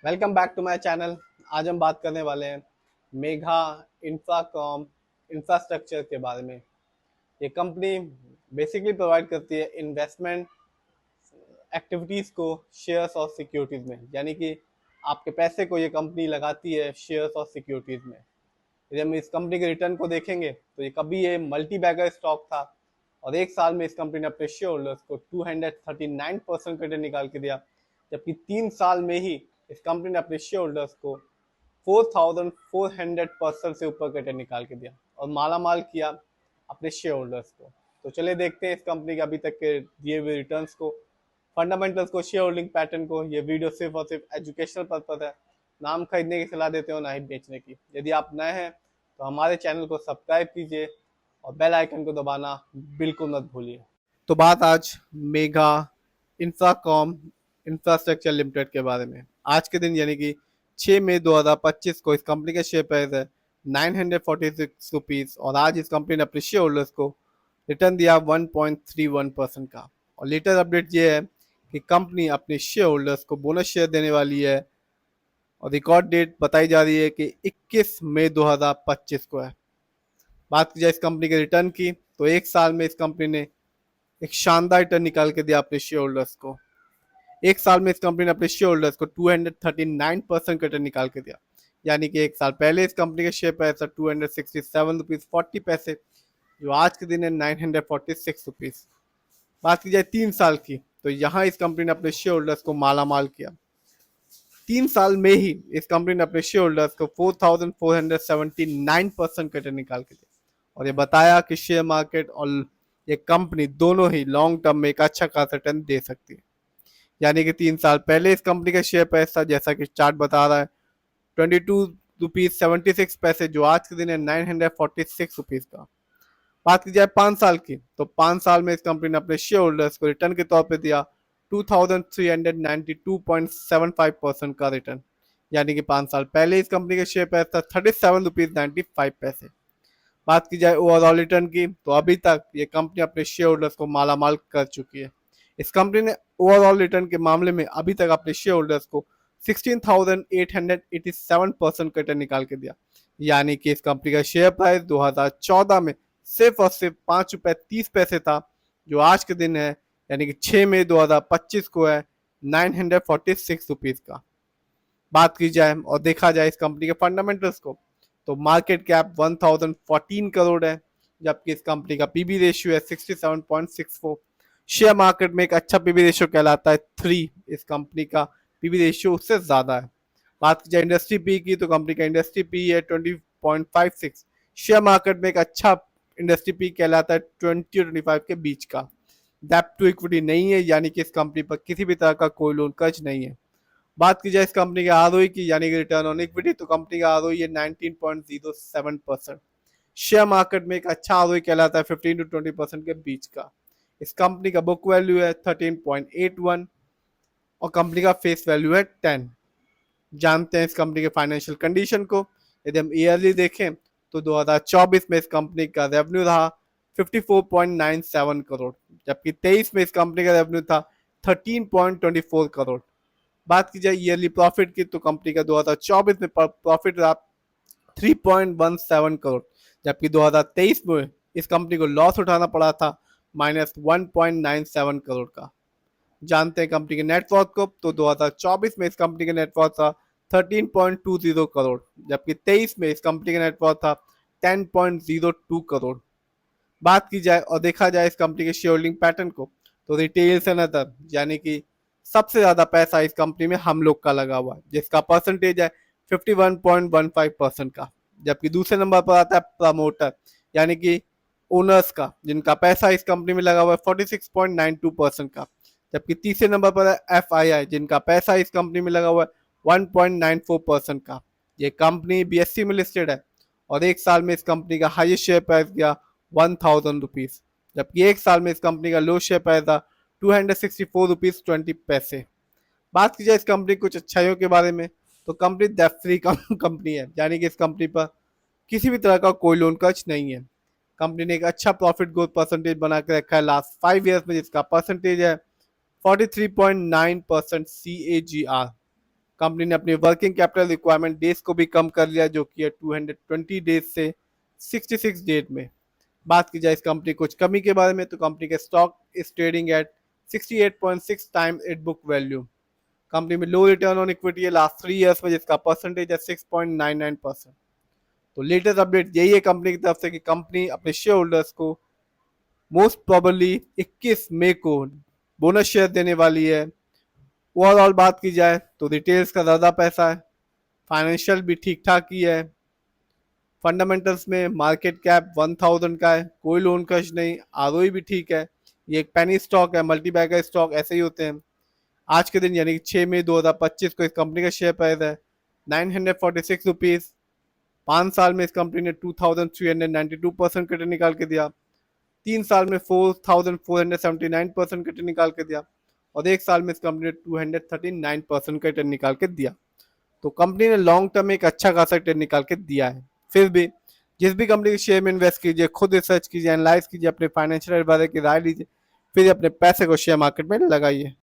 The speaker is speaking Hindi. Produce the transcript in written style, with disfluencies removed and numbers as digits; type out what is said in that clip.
Welcome back to my channel. आज हम बात करने वाले हैं मेघा इंफ्राकॉम इंफ्रास्ट्रक्चर के बारे में। ये कंपनी बेसिकली प्रोवाइड करती है इन्वेस्टमेंट एक्टिविटीज़ को शेयर्स और सिक्योरिटीज़ में, यानी कि आपके पैसे को ये कंपनी लगाती है शेयर्स और सिक्योरिटीज़ में। यदि हम इस कंपनी के रिटर्न को देखेंगे तो ये कभी ये मल्टी बैगर स्टॉक था और एक साल में इस कंपनी ने अपने शेयर होल्डर्स को 239% का रिटर्न निकाल के दिया, जबकि 3 साल में ही इस कंपनी ने अपने शेयर होल्डर्स को 4400% से ऊपर का रिटर्न निकाल के दिया और माला माल किया अपने शेयर होल्डर्स को। तो चलिए देखते हैं इस कंपनी के अभी तक के दिए हुए रिटर्न्स को, फंडामेंटल्स को, शेयर होल्डिंग पैटर्न को। ये वीडियो सिर्फ और सिर्फ एजुकेशनल पर्पज है, नाम खरीदने की सलाह देते हो ना ही बेचने की। यदि आप नए हैं तो हमारे चैनल को सब्सक्राइब कीजिए और बेल आइकन को दबाना बिल्कुल मत भूलिए। तो बात आज मेगा इंफ्राकॉम इंफ्रास्ट्रक्चर लिमिटेड के बारे में। आज के दिन यानी कि 6 मई 2025 को इस कंपनी का शेयर प्राइस है 946 रुपीज़ और आज इस कंपनी ने अपने शेयर होल्डर्स को रिटर्न दिया 1.31% का। और लेटेस्ट अपडेट ये है कि कंपनी अपने शेयर होल्डर्स को बोनस शेयर देने वाली है और रिकॉर्ड डेट बताई जा रही है कि 21 मई 2025 को है। बात की जाए इस कंपनी के रिटर्न की तो एक साल में इस कंपनी ने एक शानदार रिटर्न निकाल के दिया अपने शेयर होल्डर्स को। एक साल में इस कंपनी ने अपने शेयर होल्डर्स को 239% का रिटर्न निकाल के दिया, यानी कि एक साल पहले इस कंपनी का शेयर प्राइस था 267 रुपीज़ 40 पैसे, जो आज के दिन है 946 रुपीज़। बात की जाए 3 साल की तो यहाँ इस कंपनी ने अपने शेयर होल्डर्स को माला माल किया। 3 साल में ही इस कंपनी ने अपने शेयर होल्डर्स को 4479% का रिटर्न निकाल के दिया और ये बताया कि शेयर मार्केट और ये कंपनी दोनों ही लॉन्ग टर्म में एक अच्छा खासा रिटर्न दे सकती है। यानी कि 3 साल पहले इस कंपनी का शेयर प्राइस था, जैसा कि चार्ट बता रहा है, 22 रुपीज़ 76 पैसे, जो आज के दिन है 946 रुपीज़ का। बात की जाए 5 साल की तो 5 साल में इस कंपनी ने अपने शेयर होल्डर्स को रिटर्न के तौर पे दिया 2392.75% का रिटर्न, यानी कि 5 साल पहले इस कंपनी का शेयर प्राइस था 37 रुपीज़ 95 पैसे। बात की जाए ओवरऑल रिटर्न की तो अभी तक ये कंपनी अपने शेयर होल्डर्स को माला माल कर चुकी है। इस कंपनी ने ओवरऑल रिटर्न के मामले में अभी तक अपने शेयर होल्डर्स को 16,887% का रिटर्न निकाल के दिया, यानी कि इस कंपनी का शेयर प्राइस 2014 में सिर्फ और सिर्फ 5 रुपये 30 पैसे था, जो आज के दिन है यानी कि 6 मई 2025 को है 946 रुपीज़ का। बात की जाए और देखा जाए इस कंपनी के फंडामेंटल्स को तो मार्केट कैप 1014 करोड़ है, जबकि इस कंपनी का पीबी रेशियो है 67.64। शेयर मार्केट में एक अच्छा पीबी रेशियो कहलाता है 3, इस कंपनी का पीबी रेशियो उससे ज़्यादा है। बात की जाए इंडस्ट्री पी की तो कंपनी का इंडस्ट्री पी है 20.56। शेयर मार्केट में एक अच्छा इंडस्ट्री पी कहलाता है 20 और 25 के बीच का। डेप्ट टू इक्विटी नहीं है, यानी कि इस कंपनी पर किसी भी तरह का कोई लोन कर्ज नहीं है। बात की जाए इस कंपनी के आरओई की, यानी कि रिटर्न ऑन इक्विटी, तो कंपनी का आरओई है 19.07%। शेयर मार्केट में एक अच्छा आरओई कहलाता है 15 to 20% के बीच का। इस कंपनी का बुक वैल्यू है 13.81 और कंपनी का फेस वैल्यू है 10। जानते हैं इस कंपनी के फाइनेंशियल कंडीशन को। यदि हम ईयरली देखें तो 2024 में इस कंपनी का रेवेन्यू रहा 54.97 करोड़, जबकि 23 में इस कंपनी का रेवेन्यू था 13.24 करोड़। बात की जाए ईयरली प्रॉफिट की तो कंपनी का 2024 में प्रॉफिट रहा 3.17 करोड़, जबकि 2023 में इस कंपनी को लॉस उठाना पड़ा था -1.97 करोड़ का। जानते हैं कंपनी के नेटवर्थ को तो 2024 में इस कंपनी का नेटवर्थ था 13.20 करोड़, जबकि 23 में इस कंपनी का नेटवर्थ था 10.02 करोड़। बात की जाए और देखा जाए इस कंपनी के शेयर होल्डिंग पैटर्न को तो रिटेल्स एंड अदर, यानी कि सबसे ज्यादा पैसा इस कंपनी में हम लोग का लगा हुआ है, जिसका परसेंटेज है 51.15% का। जबकि दूसरे नंबर पर आता है प्रमोटर, यानी कि ओनर्स का, जिनका पैसा इस कंपनी में लगा हुआ है 46.92% का। जबकि तीसरे नंबर पर है FII, जिनका पैसा इस कंपनी में लगा हुआ है 1.94% का। ये कंपनी BSE में लिस्टेड है और एक साल में इस कंपनी का हाईएस्ट शेयर प्राइस गया 1000 रुपीज़, जबकि एक साल में इस कंपनी का लो शेयर प्राइस था 264 रुपीज़ 20 पैसे। बात की जाए इस कंपनी कुछ अच्छाइयों के बारे में तो कंपनी डेट फ्री कंपनी है, यानी कि इस कंपनी पर किसी भी तरह का कोई लोन कर्ज नहीं है। कंपनी ने एक अच्छा प्रॉफिट ग्रोथ परसेंटेज बना के रखा है लास्ट 5 ईयर्स में, जिसका परसेंटेज है 43.9% CAGR। कंपनी ने अपनी वर्किंग कैपिटल रिक्वायरमेंट डेज को भी कम कर लिया, जो कि है 220 डेज से 66 डेज में। बात की जाए इस कंपनी कुछ कमी के बारे में, तो कंपनी के stock is trading at 68.6 times it book value. Company में लो रिटर्न ऑन इक्विटी है लास्ट 3 ईयर्स में, जिसका परसेंटेज है 6.99%। तो लेटेस्ट अपडेट यही है कंपनी की तरफ से कि कंपनी अपने शेयर होल्डर्स को मोस्ट प्रोबेबली 21 मई को बोनस शेयर देने वाली है। ओवरऑल बात की जाए तो रिटेल्स का ज़्यादा पैसा है, फाइनेंशियल भी ठीक ठाक ही है, फंडामेंटल्स में मार्केट कैप 1000 का है, कोई लोन कश नहीं, आरओई भी ठीक है। ये एक पेनी स्टॉक है, मल्टीबैगर स्टॉक ऐसे ही होते हैं। आज के दिन यानी कि 6 मई 2025 को इस कंपनी का शेयर प्राइस है 946 रुपीज़। 5 साल में इस कंपनी ने 2392% रिटर्न निकाल के दिया, 3 साल में 4479% रिटर्न निकाल के दिया, और 1 साल में इस कंपनी ने 239% का रिटर्न निकाल के दिया। तो कंपनी ने लॉन्ग टर्म में एक अच्छा खासा रिटर्न निकाल के दिया है। फिर भी जिस भी कंपनी के शेयर में इन्वेस्ट कीजिए, खुद रिसर्च कीजिए, एनालाइज कीजिए, अपने फाइनेंशियल एडवाइजर की राय लीजिए, फिर अपने पैसे को शेयर मार्केट में लगाइए।